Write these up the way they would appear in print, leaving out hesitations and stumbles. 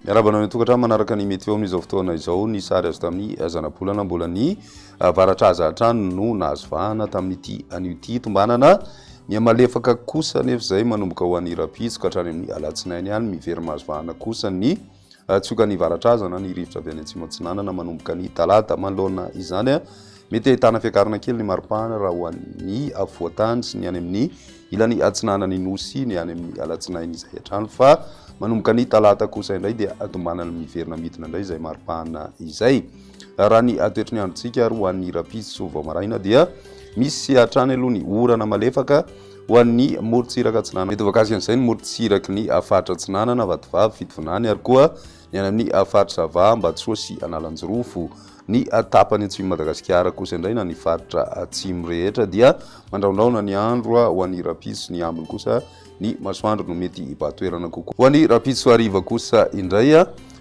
Miarabana tokantrano manaraka ny mety eo amin'izao fotoana izao ny sary azo tamin'ny zana-bolana mbola ny varatraza hatrany no nahazo vahana tamin'ity an'ity tombanana miamalefaka kosa nefa izay manomboka ho an'ny rapitsika hatrany amin'ny alatsinainy ihany mivery mahazo vahana kosa ny tsioka ny varatraza na ny rivotra avy any atsimo atsinanana manomboka ny talata manoloana izany mety ahitana fiakarana kely ny maripana raha ho an'ny avoatany sy ny any amin'ny ilany atsinanany nosy ny any amin'ny alatsinainy izay hatrany fa manomboka ny talata kosa indray dia atombanana miverina midina indray izay maripana izay raha ny atoetra ny androntsika ary ho an'ny rapitsy vao maraina dia misy hatrany aloha ny orana malefaka ho an'ny morontsiraka atsinanana mety vakasika an'izay ny morontsiraky ny afatra atsinanana vatovavy fitovonany ary koa ny any amin'ny afatra zava Ambatsoa sy Analanjirofo ny tapany atsimo Madagasikara kosa indray na ny faritra atsimo rehetra dia mandraondraona ny andro ho an'ny rapitsy ny ambiny kosa ny masoandro no mety hibatoerana kokoa ho an'ny rapitsy hariva kosa indray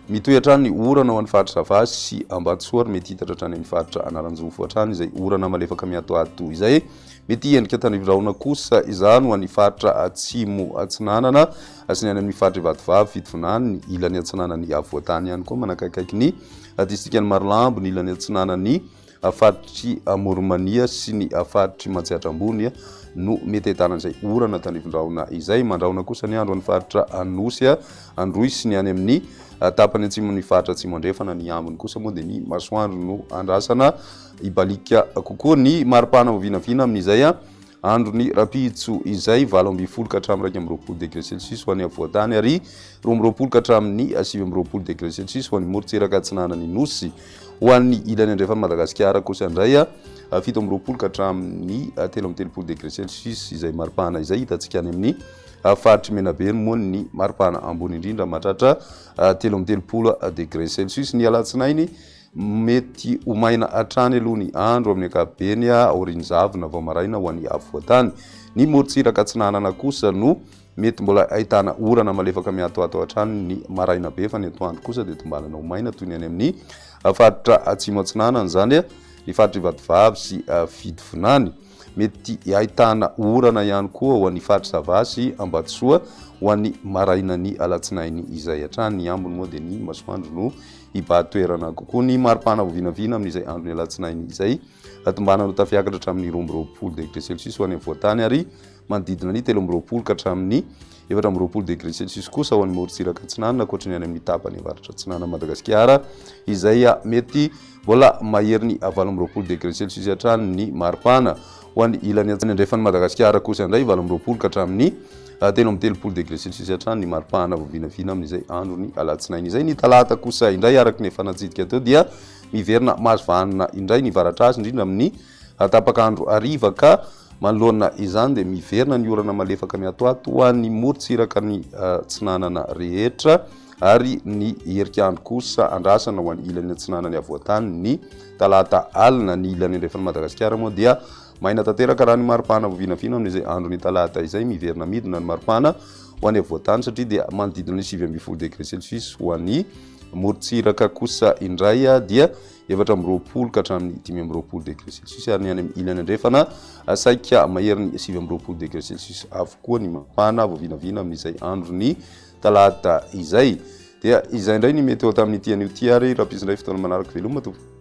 mitohy hatrany ny orana ho an'ny faritra zava sy Ambatsoa ary mety hitatra hatrany amin'ny faritra Analanjirofo hatrany izay orana malefaka miatoato izay mety endrika tanivraona kosa izany ho an'ny faritra atsimo atsinanana sy ny any amin'ny faritra vatovavy fitovonany ny ilany atsinanany avoatany ihany koa manakaikaiky ny distriktany Marilambo ny ilany atsinanany faritry Moromania sy ny faritry Matsiatra ambony no mety ahitana izay orana tanivondraona izay mandraona kosa ny andro amin'ny faritra Anosy Androy sy ny any amin'ny tapany atsimo ny faritra atsimo andrefana ny ambiny kosa moa dia ny masoandro no andrasana ibalika kokoa ny maripana vinavina amin'izay andro ny rapitso izay 20 ka hatramin'ny 20 degré celsius ho an'ny avoatany ary 20 ka hatramin'ny 20 degré celsius ho an'ny morontsiraka atsinanany nosy ho an'ny ilany andrefany Madagasikara kosa indray 17 ka hatramin'ny 13 degré celsius izay maripana izay hitantsika any amin'ny faritry Menabe moa ny maripana ambony indrindra mahatratra 13 degré celsius ny alatsinainy mety ho maina hatrany aloha ny andro amin'ny ankapobeny aorian'izavy na vao maraina ho an'ny avoatany ny morontsiraka atsinanana kosa no mety mbola ahitana orana malefaka miatoato hatrany ny maraina be fa ny atoandro kosa dia tombanana ho maina toy ny any amin'ny faritra atsimo atsinanana izany ny faritra vatovavy sy fitovonany mety ahitana orana ihany koa ho an'ny faritra zava sy Ambatsoa ho an'ny maraina ny alatsinainy izay hatrany ny ambony moa dia ny masoandro no hibatoerana kokoa ny maripana vinavina amin'izay andro ny alatsinainy izay tombanana ho tafiakatra hatramin'ny 20 degré celsius ho an'ny avoatany ary manodidina ny 13 ka hatramin'ny 14 degré celsius kosa ho an'ny morontsiraka atsinanana ankoatra ny any amin'ny tapany avaratra atsinanana Madagasikara izay mety mbola mahery ny 20 degré celsius hatrany ny maripana ho an'ny ilany andrefany Madagasikara kosa indray 20 ka hatramin'ny 13 degré celsius hatrany ny maripana vinavina amin'izay andro ny alatsinainy izay ny talata kosa indray araky ny fanatsidika teo dia miverina mahazo vahana indray ny varatrazy indrindra amin'ny tapakandro ariva ka manoloana izany dia miverina ny orana malefaka miatoato ho an'ny morontsiraka ny atsinanana rehetra ary ny herikandro kosa andrasana ho an'ny ilany atsinanany avoatany ny talata alina ny ilany andrefany Madagasikara moa dia maina tanteraka raha ny maripana vinavina amin'izay andro ny talata izay miverina midina ny maripana ho an'ny avoatany satria dia manodidina ny 20 degré celsius ho an'ny morontsiraka kosa indray dia 20 ka hatramin'ny 15 degré celsius ary ny any amin'ny ilany andrefana saika mahery ny 20 degré celsius avokoa ny maripana vinavina amin'izay andro ny talata izay dia izay indray ny mety eo tamin'ny ity an'io ty ary rapitsy indray fotoana manaraka veloma tompoko